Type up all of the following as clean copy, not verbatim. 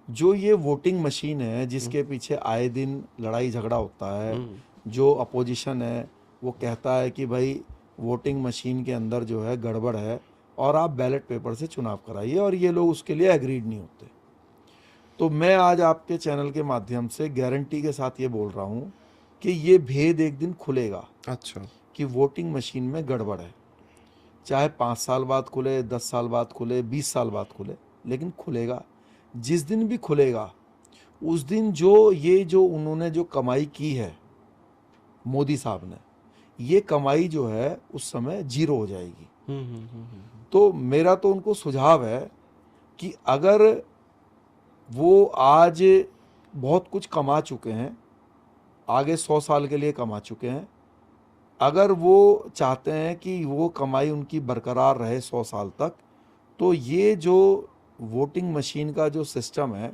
जो ये voting machine है जिसके पीछे आए दिन लड़ाई झगड़ा होता है, जो अपोजिशन है वो कहता है कि भाई वोटिंग मशीन के अंदर जो है गड़बड़ है और आप बैलेट पेपर से चुनाव कराइए, और ये लोग उसके लिए एग्रीड नहीं होते। तो मैं आज आपके चैनल के माध्यम से गारंटी के साथ ये बोल रहा हूँ कि ये भेद एक दिन खुलेगा अच्छा। कि वोटिंग मशीन में गड़बड़ है। चाहे 5 साल बाद खुले, 10 साल बाद खुले, 20 साल बाद खुले, लेकिन खुलेगा। जिस दिन भी खुलेगा उस दिन जो उन्होंने जो कमाई की है मोदी साहब ने, ये कमाई जो है उस समय जीरो हो जाएगी। तो मेरा तो उनको सुझाव है कि अगर वो आज बहुत कुछ कमा चुके हैं, आगे 100 साल के लिए कमा चुके हैं, अगर वो चाहते हैं कि वो कमाई उनकी बरकरार रहे 100 साल तक, तो ये जो वोटिंग मशीन का जो सिस्टम है,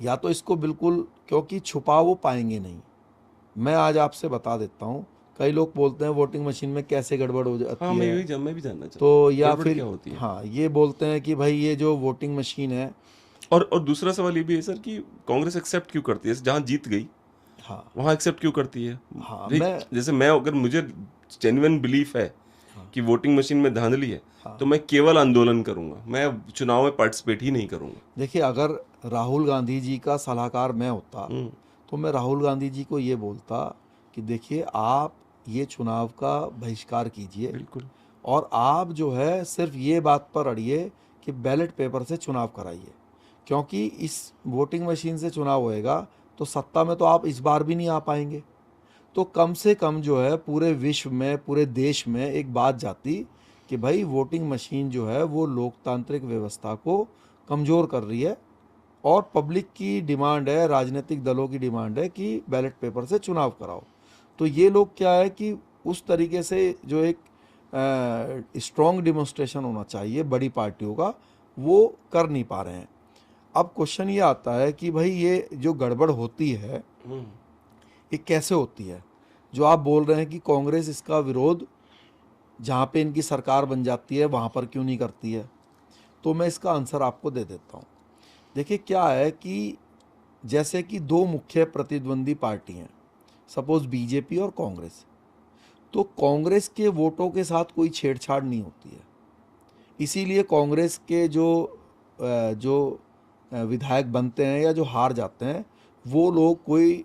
या तो इसको बिल्कुल, क्योंकि छुपा वो पाएंगे नहीं। मैं आज आपसे बता देता हूँ, कई लोग बोलते हैं वोटिंग मशीन में कैसे गड़बड़ हो हाँ, जाती है, मैं भी जानना चाहता तो हूँ, या गड़बड़ फिर क्या होती है? हाँ ये बोलते हैं कि भाई ये जो वोटिंग मशीन है। और दूसरा सवाल ये भी है सर कि कांग्रेस एक्सेप्ट क्यों करती है? जहां जीत गई हाँ वहां एक्सेप्ट क्यों करती है? हाँ देख, मैं जैसे मैं, अगर मुझे जेन्युइन बिलीफ है हाँ कि वोटिंग मशीन में धांधली है, तो हाँ मैं केवल आंदोलन करूंगा, मैं चुनाव में पार्टिसिपेट ही नहीं करूंगा। देखिए, अगर राहुल गांधी जी का सलाहकार मैं होता हम्म। तो मैं राहुल गांधी जी को ये बोलता कि देखिए, आप ये चुनाव का बहिष्कार कीजिए, बिल्कुल। और आप जो है सिर्फ ये बात पर अड़िए कि बैलेट पेपर से चुनाव कराइए, क्योंकि इस वोटिंग मशीन से चुनाव होएगा तो सत्ता में तो आप इस बार भी नहीं आ पाएंगे। तो कम से कम जो है पूरे विश्व में, पूरे देश में एक बात जाती कि भाई वोटिंग मशीन जो है वो लोकतांत्रिक व्यवस्था को कमज़ोर कर रही है, और पब्लिक की डिमांड है, राजनीतिक दलों की डिमांड है कि बैलेट पेपर से चुनाव कराओ। तो ये लोग क्या है कि उस तरीके से जो एक स्ट्रॉन्ग डिमोन्स्ट्रेशन होना चाहिए बड़ी पार्टियों का, वो कर नहीं पा रहे हैं। अब क्वेश्चन ये आता है कि भाई ये जो गड़बड़ होती है ये कैसे होती है। जो आप बोल रहे हैं कि कांग्रेस इसका विरोध जहाँ पे इनकी सरकार बन जाती है वहाँ पर क्यों नहीं करती है, तो मैं इसका आंसर आपको दे देता हूँ। देखिए, क्या है कि जैसे कि दो मुख्य प्रतिद्वंदी पार्टी हैं, सपोज बीजेपी और कांग्रेस, तो कांग्रेस के वोटों के साथ कोई छेड़छाड़ नहीं होती है। इसीलिए कांग्रेस के जो विधायक बनते हैं या जो हार जाते हैं, वो लोग कोई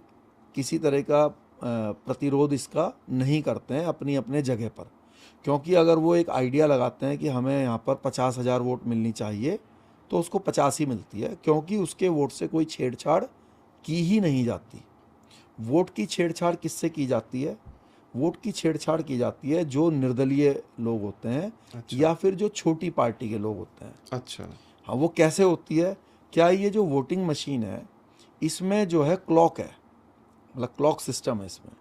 किसी तरह का प्रतिरोध इसका नहीं करते हैं अपनी अपने जगह पर, क्योंकि अगर वो एक आइडिया लगाते हैं कि हमें यहाँ पर 50,000 वोट मिलनी चाहिए, तो उसको 50 ही मिलती है, क्योंकि उसके वोट से कोई छेड़छाड़ की ही नहीं जाती। वोट की छेड़छाड़ किससे की जाती है? वोट की छेड़छाड़ की जाती है जो निर्दलीय लोग होते हैं, अच्छा। या फिर जो छोटी पार्टी के लोग होते हैं। अच्छा। हाँ, वो कैसे होती है? क्या ये जो वोटिंग मशीन है इसमें जो है क्लॉक है, मतलब क्लॉक सिस्टम है इसमें,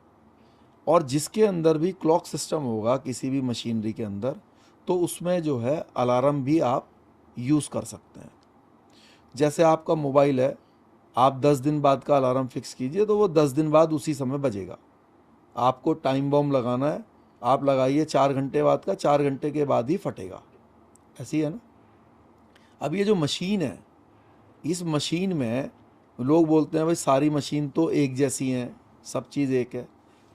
और जिसके अंदर भी क्लॉक सिस्टम होगा किसी भी मशीनरी के अंदर, तो उसमें जो है अलार्म भी आप यूज़ कर सकते हैं। जैसे आपका मोबाइल है, आप 10 दिन बाद का अलार्म फिक्स कीजिए तो वो 10 दिन बाद उसी समय बजेगा। आपको टाइम बॉम्ब लगाना है, आप लगाइए 4 घंटे बाद का, 4 घंटे के बाद ही फटेगा। ऐसी है ना। अब ये जो मशीन है, इस मशीन में लोग बोलते हैं भाई सारी मशीन तो एक जैसी हैं, सब चीज़ एक है।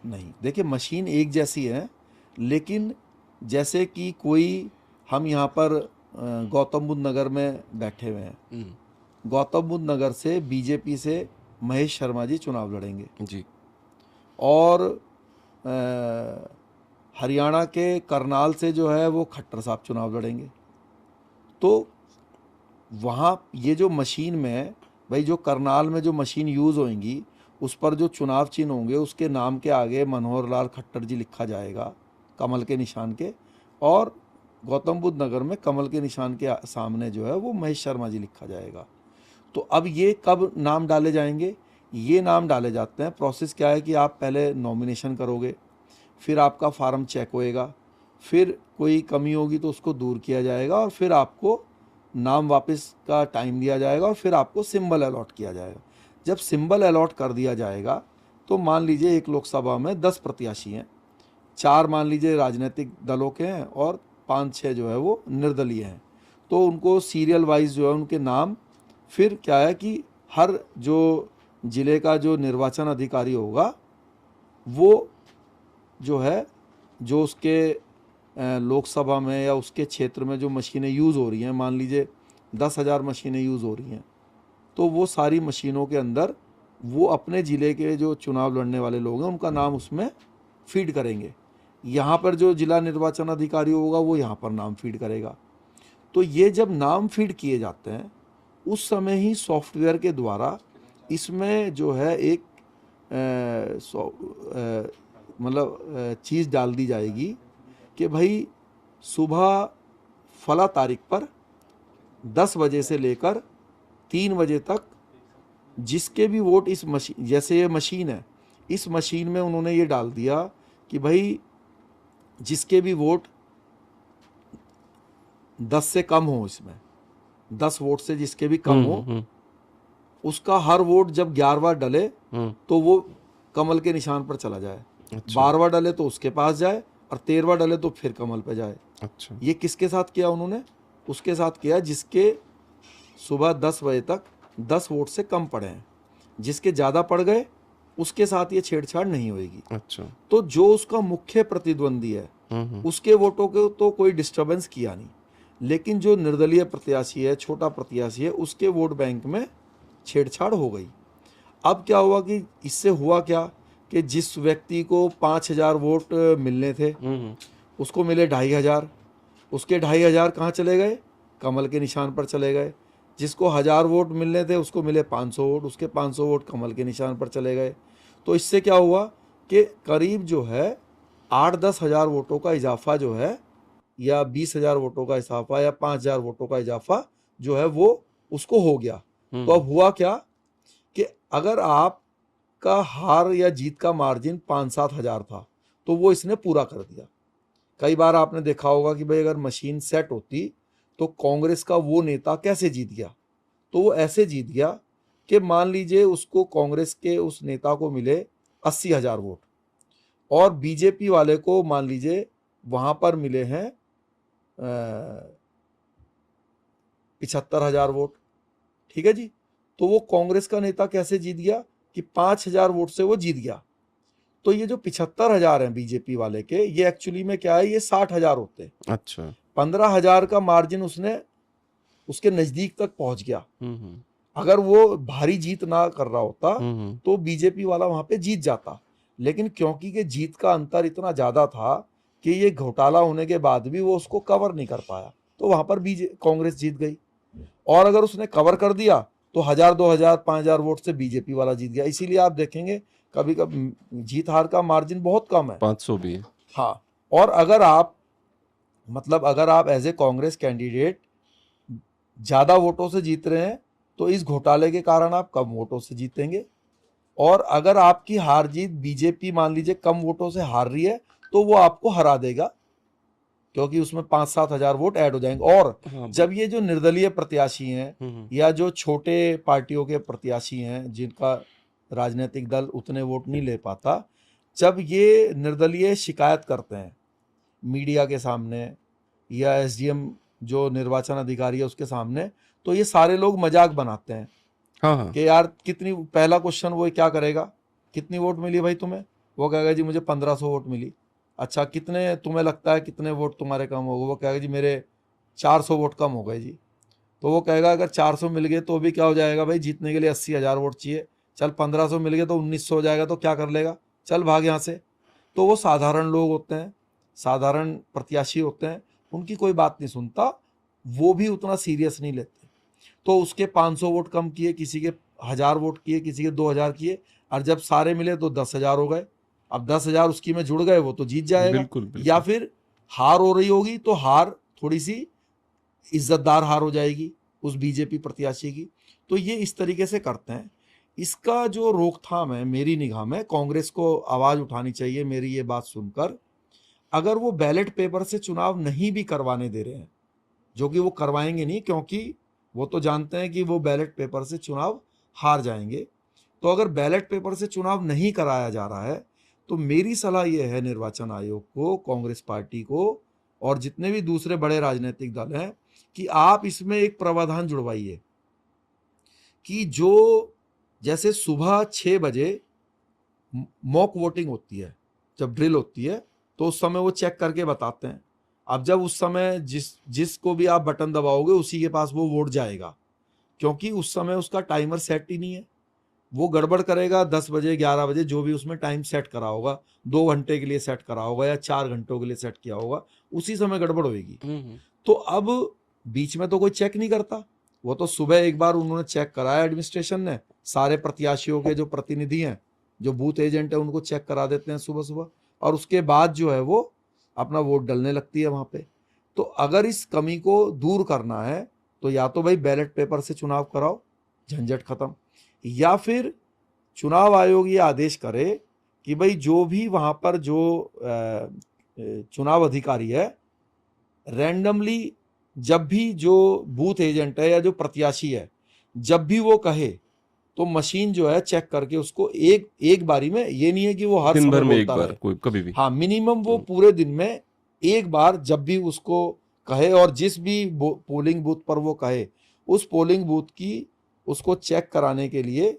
नहीं, देखिए, मशीन एक जैसी है, लेकिन जैसे कि कोई, हम यहाँ पर गौतम बुद्ध नगर में बैठे हुए हैं, गौतम बुद्ध नगर से बीजेपी से महेश शर्मा जी चुनाव लड़ेंगे, जी। और हरियाणा के करनाल से जो है वो खट्टर साहब चुनाव लड़ेंगे। तो वहाँ ये जो मशीन में, भाई जो करनाल में जो मशीन यूज़ होंगी उस पर जो चुनाव चिन्ह होंगे उसके नाम के आगे मनोहर लाल खट्टर जी लिखा जाएगा कमल के निशान के, और गौतम बुद्ध नगर में कमल के निशान के सामने जो है वो महेश शर्मा जी लिखा जाएगा। तो अब ये कब नाम डाले जाएंगे? ये नाम डाले जाते हैं, प्रोसेस क्या है कि आप पहले नॉमिनेशन करोगे, फिर आपका फार्म चेक होएगा, फिर कोई कमी होगी तो उसको दूर किया जाएगा, और फिर आपको नाम वापस का टाइम दिया जाएगा, और फिर आपको सिंबल अलॉट किया जाएगा। जब सिंबल अलॉट कर दिया जाएगा तो मान लीजिए एक लोकसभा में 10 प्रत्याशी हैं, 4 मान लीजिए राजनीतिक दलों के हैं और 5-6 जो है वो निर्दलीय हैं, तो उनको सीरियल वाइज जो है उनके नाम फिर क्या है कि हर जो जिले का जो निर्वाचन अधिकारी होगा वो जो है, जो उसके लोकसभा में या उसके क्षेत्र में जो मशीनें यूज़ हो रही हैं, मान लीजिए 10,000 मशीनें यूज़ हो रही हैं, तो वो सारी मशीनों के अंदर वो अपने ज़िले के जो चुनाव लड़ने वाले लोग हैं उनका नाम उसमें फीड करेंगे। यहाँ पर जो जिला निर्वाचन अधिकारी होगा वो यहाँ पर नाम फीड करेगा। तो ये जब नाम फीड किए जाते हैं उस समय ही सॉफ्टवेयर के द्वारा इसमें जो है एक मतलब चीज़ डाल दी जाएगी कि भाई सुबह फला तारीख पर 10 बजे से लेकर 3 बजे तक जिसके भी वोट इस मशीन, जैसे ये मशीन है, इस मशीन में उन्होंने ये डाल दिया कि भाई जिसके भी वोट 10 से कम हो, इसमें 10 वोट से जिसके भी कम हो, उसका हर वोट जब 11वां डले तो वो कमल के निशान पर चला जाए। अच्छा। 12वां डले तो उसके पास जाए और 13वां डले तो फिर कमल पे जाए। अच्छा। ये किसके साथ किया उन्होंने? उसके साथ किया जिसके सुबह 10 बजे तक 10 वोट से कम पड़े हैं। जिसके ज़्यादा पड़ गए उसके साथ ये छेड़छाड़ नहीं होगी। अच्छा। तो जो उसका मुख्य प्रतिद्वंदी है उसके वोटों को तो कोई डिस्टर्बेंस किया नहीं, लेकिन जो निर्दलीय प्रत्याशी है, छोटा प्रत्याशी है, उसके वोट बैंक में छेड़छाड़ हो गई। अब क्या हुआ कि इससे हुआ क्या कि जिस व्यक्ति को 5,000 वोट मिलने थे उसको मिले 2,500। उसके 2,500 कहाँ चले गए? कमल के निशान पर चले गए। जिसको 1,000 वोट मिलने थे उसको मिले 500 वोट, उसके 500 वोट कमल के निशान पर चले गए। तो इससे क्या हुआ कि करीब जो है 8-10 हज़ार वोटों का इजाफा जो है, या 20,000 वोटों का इजाफा, या 5,000 वोटों का इजाफा जो है वो उसको हो गया। तो अब हुआ क्या कि अगर आपका हार या जीत का मार्जिन 5-7 हज़ार था तो वो इसने पूरा कर दिया। कई बार आपने देखा होगा कि भाई अगर मशीन सेट होती तो कांग्रेस का वो नेता कैसे जीत गया, तो वो ऐसे जीत गया कि मान लीजिए उसको, कांग्रेस के उस नेता को मिले 80,000 वोट और बीजेपी वाले को मान लीजिए वहां पर मिले हैं 75,000 वोट। ठीक है जी। तो वो कांग्रेस का नेता कैसे जीत गया कि 5,000 वोट से वो जीत गया। तो ये जो 75,000 हैं बीजेपी वाले के, ये एक्चुअली में क्या है, ये 60,000 होते हैं। अच्छा। 15,000 का मार्जिन उसने उसके नजदीक तक पहुंच गया। अगर वो भारी जीत ना कर रहा होता तो बीजेपी वाला वहां पे जीत जाता, लेकिन क्योंकि के जीत का अंतर इतना ज्यादा था कि ये घोटाला होने के बाद भी वो उसको कवर नहीं कर पाया, तो वहां पर कांग्रेस जीत गई। और अगर उसने कवर कर दिया तो 1,000, 2,000, 5,000 वोट से बीजेपी वाला जीत गया। इसीलिए आप देखेंगे कभी कभी जीत हार का मार्जिन बहुत कम है, 500 भी है। हाँ। और अगर आप अगर आप एज ए कांग्रेस कैंडिडेट ज्यादा वोटों से जीत रहे हैं तो इस घोटाले के कारण आप कम वोटों से जीतेंगे। और अगर आपकी हार जीत, बीजेपी मान लीजिए कम वोटों से हार रही है, तो वो आपको हरा देगा क्योंकि उसमें 5-7 हज़ार वोट ऐड हो जाएंगे। और जब ये जो निर्दलीय प्रत्याशी हैं या जो छोटे पार्टियों के प्रत्याशी हैं जिनका राजनीतिक दल उतने वोट नहीं ले पाता, जब ये निर्दलीय शिकायत करते हैं मीडिया के सामने या एसडीएम जो निर्वाचन अधिकारी है उसके सामने, तो ये सारे लोग मजाक बनाते हैं कि यार कितनी, पहला क्वेश्चन वो क्या करेगा, कितनी वोट मिली भाई तुम्हें? वो कहेगा जी मुझे 1,500 वोट मिली। अच्छा, कितने तुम्हें लगता है कितने वोट तुम्हारे कम हो गए? वो कहेगा जी मेरे 400 वोट कम हो गए जी। तो वो कहेगा अगर 400 मिल गए तो भी क्या हो जाएगा भाई, जीतने के लिए 80,000 वोट चाहिए। चल 1,500 मिल गए तो 1,900 हो जाएगा, तो क्या कर लेगा, चल भाग यहाँ से। तो वो साधारण लोग होते हैं, साधारण प्रत्याशी होते हैं, उनकी कोई बात नहीं सुनता, वो भी उतना सीरियस नहीं लेते। तो उसके 500 वोट कम किए, किसी के 1,000 वोट किए, किसी के 2,000 किए, और जब सारे मिले तो 10,000 हो गए। अब 10,000 उसकी में जुड़ गए, वो तो जीत जाएगा। बिल्कुल। या फिर हार हो रही होगी तो हार थोड़ी सी इज्जतदार हार हो जाएगी उस बीजेपी प्रत्याशी की। तो ये इस तरीके से करते हैं। इसका जो रोकथाम है मेरी निगाह में, कांग्रेस को आवाज उठानी चाहिए मेरी ये बात सुनकर। अगर वो बैलेट पेपर से चुनाव नहीं भी करवाने दे रहे हैं, जो कि वो करवाएंगे नहीं क्योंकि वो तो जानते हैं कि वो बैलेट पेपर से चुनाव हार जाएंगे, तो अगर बैलेट पेपर से चुनाव नहीं कराया जा रहा है तो मेरी सलाह यह है निर्वाचन आयोग को, कांग्रेस पार्टी को और जितने भी दूसरे बड़े राजनीतिक दल हैं कि आप इसमें एक प्रावधान जुड़वाइए कि जो जैसे सुबह 6 बजे मॉक वोटिंग होती है, जब ड्रिल होती है तो उस समय वो चेक करके बताते हैं। अब जब उस समय जिसको भी आप बटन दबाओगे उसी के पास वो वोट जाएगा, क्योंकि उस समय उसका टाइमर सेट ही नहीं है। वो गड़बड़ करेगा 10 बजे 11 बजे, जो भी उसमें टाइम सेट करा होगा, 2 घंटे के लिए सेट करा होगा या 4 घंटों के लिए सेट किया होगा, उसी समय गड़बड़ होगी। तो अब बीच में तो कोई चेक नहीं करता, वो तो सुबह एक बार उन्होंने चेक कराया, एडमिनिस्ट्रेशन ने सारे प्रत्याशियों के जो प्रतिनिधि हैं, जो बूथ एजेंट है, उनको चेक करा देते हैं सुबह सुबह, और उसके बाद जो है वो अपना वोट डलने लगती है वहां पे। तो अगर इस कमी को दूर करना है तो या तो भाई बैलेट पेपर से चुनाव कराओ, झंझट खत्म, या फिर चुनाव आयोग ये आदेश करे कि भाई जो भी वहां पर जो चुनाव अधिकारी है, रैंडमली जब भी जो बूथ एजेंट है या जो प्रत्याशी है, जब भी वो कहे तो मशीन जो है चेक करके उसको एक बारी में, ये नहीं है कि वो हर दिन समय भर में एक बोलता बार, रहे, कोई कभी भी, हाँ मिनिमम वो पूरे दिन में एक बार जब भी उसको कहे, और जिस भी पोलिंग बूथ पर वो कहे उस पोलिंग बूथ की उसको चेक कराने के लिए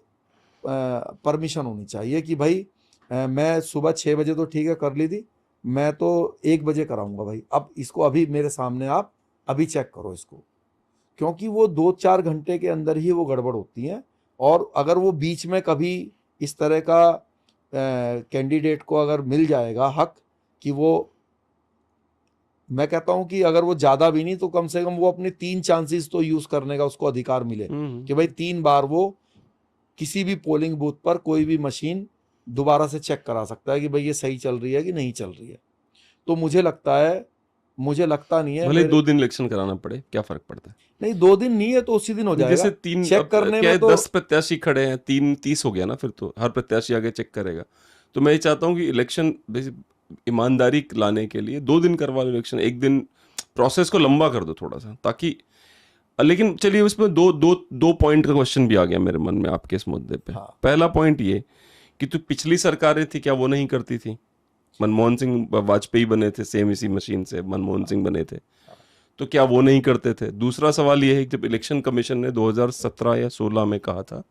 परमिशन होनी चाहिए कि भाई मैं सुबह 6 बजे तो ठीक है कर ली थी, मैं तो 1 बजे कराऊंगा भाई, अब इसको अभी मेरे सामने आप अभी चेक करो इसको, क्योंकि वो 2-4 घंटे के अंदर ही वो गड़बड़ होती है। और अगर वो बीच में कभी इस तरह का कैंडिडेट को अगर मिल जाएगा हक कि वो, मैं कहता हूं कि अगर वो ज्यादा भी नहीं तो कम से कम वो अपने 3 चांसेस तो यूज करने का उसको अधिकार मिले कि भाई 3 बार वो किसी भी पोलिंग बूथ पर कोई भी मशीन दोबारा से चेक करा सकता है कि भाई ये सही चल रही है कि नहीं चल रही है। तो मुझे लगता नहीं है, भले 2 दिन इलेक्शन कराना पड़े, क्या फर्क पड़ता है? नहीं 2 दिन नहीं है तो उसी दिन हो जाएगा। जैसे 3 चेक करने क्या में है, तो 10 प्रत्याशी खड़े हैं, 30 हो गया ना, फिर तो हर प्रत्याशी आगे चेक करेगा। तो मैं ये चाहता हूँ कि इलेक्शन ईमानदारी लाने के लिए 2 दिन करवा लो इलेक्शन, 1 दिन प्रोसेस को लंबा कर दो थोड़ा सा, ताकि, लेकिन चलिए उसमें दो पॉइंट का क्वेश्चन भी आ गया मेरे मन में आपके इस मुद्दे पे। हाँ। पहला पॉइंट ये कि तो पिछली सरकारें थी, क्या वो नहीं करती थी? मनमोहन सिंह वाजपेयी बने थे सेम इसी मशीन से, मनमोहन सिंह बने थे, तो क्या वो नहीं करते थे? दूसरा सवाल ये है कि जब इलेक्शन कमीशन ने 2017 या 16 में कहा था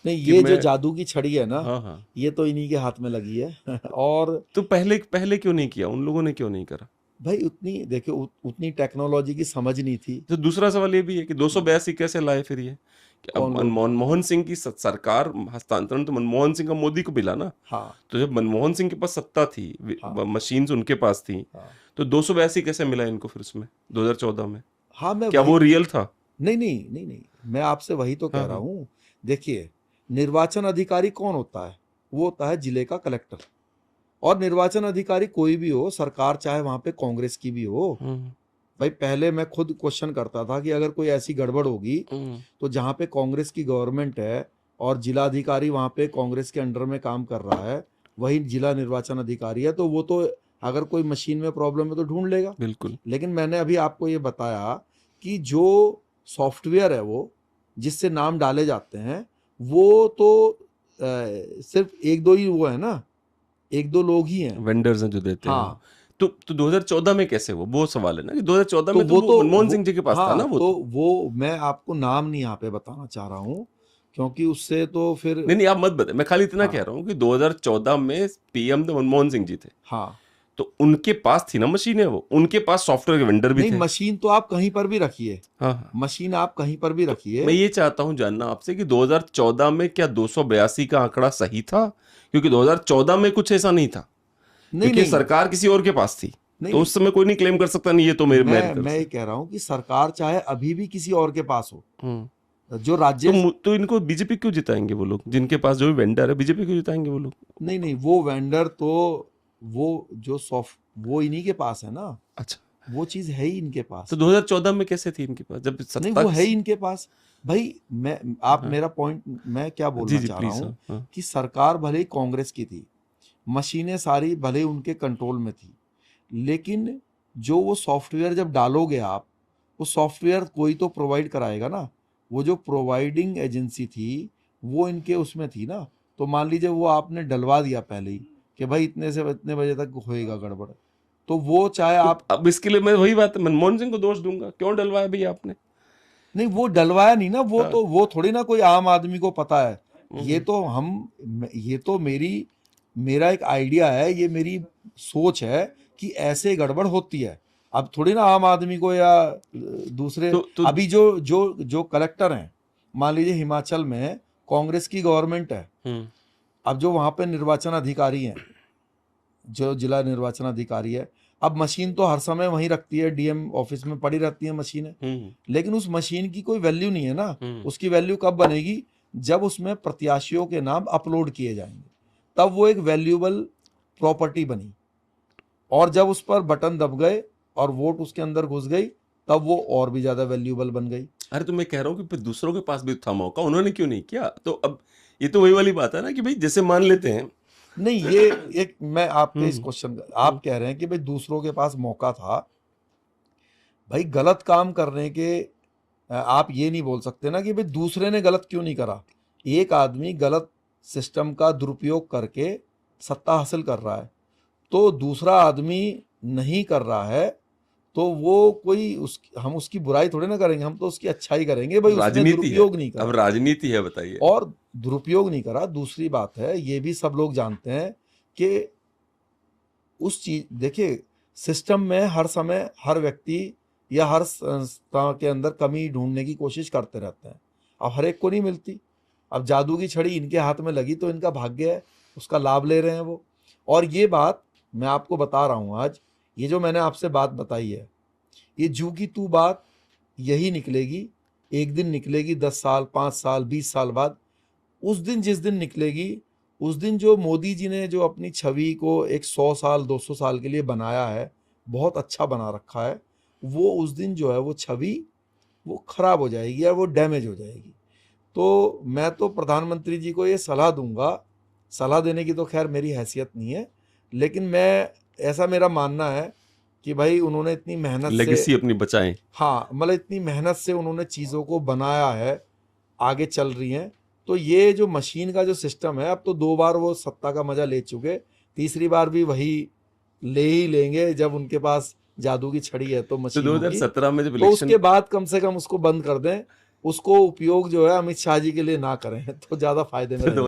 नहीं, कि ये जो जादू की छड़ी है ना, हाँ हाँ, ये तो इन्हीं के हाथ में लगी है और तो पहले क्यों नहीं किया? उन लोगों ने क्यों नहीं करा? भाई उतनी देखिए उतनी टेक्नोलॉजी की समझ नहीं थी। तो दूसरा सवाल ये भी है कि 282 कैसे लाए फिर ये? कि अब कौन लोग? मनमोहन सिंह की सरकार, हस्तांतरण तो मनमोहन सिंह का मोदी को मिला ना। हाँ तो जब मनमोहन सिंह के पास सत्ता थी, हाँ मशीन्स उनके पास थी, हाँ तो 282 कैसे मिला इनको फिर उसमें 2014 में? हाँ, मैं क्या वही, वो रियल था? नहीं नहीं नहीं नहीं, मैं आपसे वही तो कह हाँ रहा हाँ, हूँ। देखिए, निर्वाचन अधिकारी कौन होता है? वो होता है जिले का कलेक्टर। और निर्वाचन अधिकारी कोई भी हो, सरकार चाहे वहां पे कांग्रेस की भी हो, भाई पहले मैं खुद क्वेश्चन करता था कि अगर कोई ऐसी गड़बड़ होगी तो जहाँ पे कांग्रेस की गवर्नमेंट है और जिला अधिकारी वहां पे कांग्रेस के अंडर में काम कर रहा है, वही जिला निर्वाचन अधिकारी है, तो वो तो अगर कोई मशीन में प्रॉब्लम है तो ढूंढ लेगा। बिल्कुल। लेकिन मैंने अभी आपको ये बताया कि जो सॉफ्टवेयर है वो जिससे नाम डाले जाते हैं, वो तो सिर्फ 1-2 ही वो है ना, 1-2 लोग ही हैं। वेंडर्स हैं जो देते हैं। हाँ, तो 2014 में कैसे वो सवाल है ना कि 2014 तो में तो वो वो तो मनमोहन सिंह जी के पास था ना हाँ, वो तो तो। वो मैं आपको नाम नहीं यहाँ पे बताना चाह रहा हूँ, क्योंकि उससे तो फिर नहीं नहीं, आप मत बताइए, मैं खाली इतना हाँ कह रहा हूँ कि 2014 में पीएम तो मनमोहन सिंह जी थे, हाँ, तो उनके पास थी ना मशीनें, वो उनके पास सॉफ्टवेयर के वेंडर भी नहीं थे। मशीन तो आप कहीं पर भी रखिए, हाँ हाँ, मशीन आप कहीं पर भी तो रखिए। मैं ये चाहता हूँ जानना आपसे कि 2014 में क्या 282 का आंकड़ा सही था? क्योंकि 2014 में कुछ ऐसा नहीं था, नहीं क्योंकि नहीं सरकार किसी और के पास थी, नहीं तो नहीं, उस समय कोई नहीं क्लेम कर सकता नहीं ये तो मेरी तरफ मैं से। ये कह रहा हूँ कि सरकार चाहे अभी भी किसी और के पास हो, जो तो राज्य तो इनको बीजेपी क्यों जिताएंगे वो लोग, जिनके पास जो भी वेंडर है, बीजेपी क्यों जिताएंगे वो लोग? नहीं नहीं, वो वेंडर तो वो जो सॉफ्ट वो इन्हीं के पास है ना, अच्छा, वो चीज है ही इनके तो पास। 2014 में कैसे थी इनके पास जब नहीं, सत्ता वो है ही इनके पास भाई। आप हाँ, मेरा पॉइंट मैं क्या जी बोलना जी चाह रहा प्लीज, हूँ हाँ हाँ, कि सरकार भले ही कांग्रेस की थी, मशीनें सारी भले ही उनके कंट्रोल में थी, लेकिन जो वो सॉफ्टवेयर जब डालोगे आप, वो सॉफ्टवेयर कोई तो प्रोवाइड कराएगा ना। वो जो प्रोवाइडिंग एजेंसी थी वो इनके उसमें थी ना। तो मान लीजिए वो आपने डलवा दिया पहले ही कि भाई इतने से इतने बजे तक होएगा गड़बड़, तो वो चाहे तो आप अब इसके लिए मैं वही बात, मनमोहन सिंह को दोष दूंगा, क्यों डलवाया भैया आपने? नहीं, वो डलवाया नहीं ना, वो हाँ। तो वो थोड़ी ना कोई आम आदमी को पता है। ये तो मेरा एक आइडिया है, ये मेरी सोच है कि ऐसे गड़बड़ होती है। अब थोड़ी ना आम आदमी को या दूसरे, तो अभी जो जो जो कलेक्टर हैं, मान लीजिए हिमाचल में कांग्रेस की गवर्नमेंट है, अब जो वहां पे निर्वाचन अधिकारी हैं, जो जिला निर्वाचन अधिकारी है, अब मशीन तो हर समय वहीं रखती है, डीएम ऑफिस में पड़ी रहती है मशीनें, लेकिन उस मशीन की कोई वैल्यू नहीं है ना। उसकी वैल्यू कब बनेगी? जब उसमें प्रत्याशियों के नाम अपलोड किए जाएंगे, तब वो एक वैल्यूएबल प्रॉपर्टी बनी। और जब उस पर बटन दब गए और वोट उसके अंदर घुस गई, तब वो और भी ज्यादा वैल्यूएबल बन गई। अरे तो मैं कह रहा हूँ कि फिर दूसरों के पास भी था मौका, उन्होंने क्यों नहीं किया? तो अब ये तो वही वाली बात है ना कि भाई जैसे मान लेते हैं। नहीं, ये एक मैं आपके इस क्वेश्चन का, आप कह रहे हैं कि भाई दूसरों के पास मौका था। भाई गलत काम करने के आप ये नहीं बोल सकते ना कि भाई दूसरे ने गलत क्यों नहीं करा। एक आदमी गलत सिस्टम का दुरुपयोग करके सत्ता हासिल कर रहा है, तो दूसरा आदमी नहीं कर रहा है, तो वो कोई हम उसकी बुराई थोड़े ना करेंगे, हम तो उसकी अच्छाई करेंगे। भाई उसने राजनीति है, दुरुपयोग नहीं करा। अब राजनीति है, बताइए। और दुरुपयोग नहीं करा, दूसरी बात है, ये भी सब लोग जानते हैं कि उस चीज, देखिए सिस्टम में हर समय हर व्यक्ति या हर संस्था के अंदर कमी ढूंढने की कोशिश करते रहते हैं। अब हर एक को नहीं मिलती। अब जादू की छड़ी इनके हाथ में लगी तो इनका भाग्य है, उसका लाभ ले रहे हैं वो। और ये बात मैं आपको बता रहा हूं आज, ये जो मैंने आपसे बात बताई है, ये जू की तू बात यही निकलेगी, एक दिन निकलेगी 10 साल 5 साल 20 साल बाद। उस दिन जिस दिन निकलेगी, उस दिन जो मोदी जी ने जो अपनी छवि को एक 100 साल 200 साल के लिए बनाया है, बहुत अच्छा बना रखा है, वो उस दिन जो है वो छवि वो खराब हो जाएगी या वो डैमेज हो जाएगी। तो मैं तो प्रधानमंत्री जी को ये सलाह दूंगा, सलाह देने की तो खैर मेरी हैसियत नहीं है, लेकिन मैं, ऐसा मेरा मानना है कि भाई उन्होंने इतनी मेहनत लेगेसी से, अपनी बचाएं। हाँ मतलब इतनी मेहनत से उन्होंने चीज़ों को बनाया है, आगे चल रही हैं। तो ये जो मशीन का जो सिस्टम है, अब तो 2 बार वो सत्ता का मजा ले चुके, तीसरी बार भी वही ले ही लेंगे जब उनके पास जादू की छड़ी है तो तो मशीन होगी। 2017 में जब तो इलेक्शन, उसके बाद कम से कम उसको बंद कर दें, उसको उपयोग जो है अमित शाह जी के लिए ना करें तो ज्यादा फायदे में रहेंगे।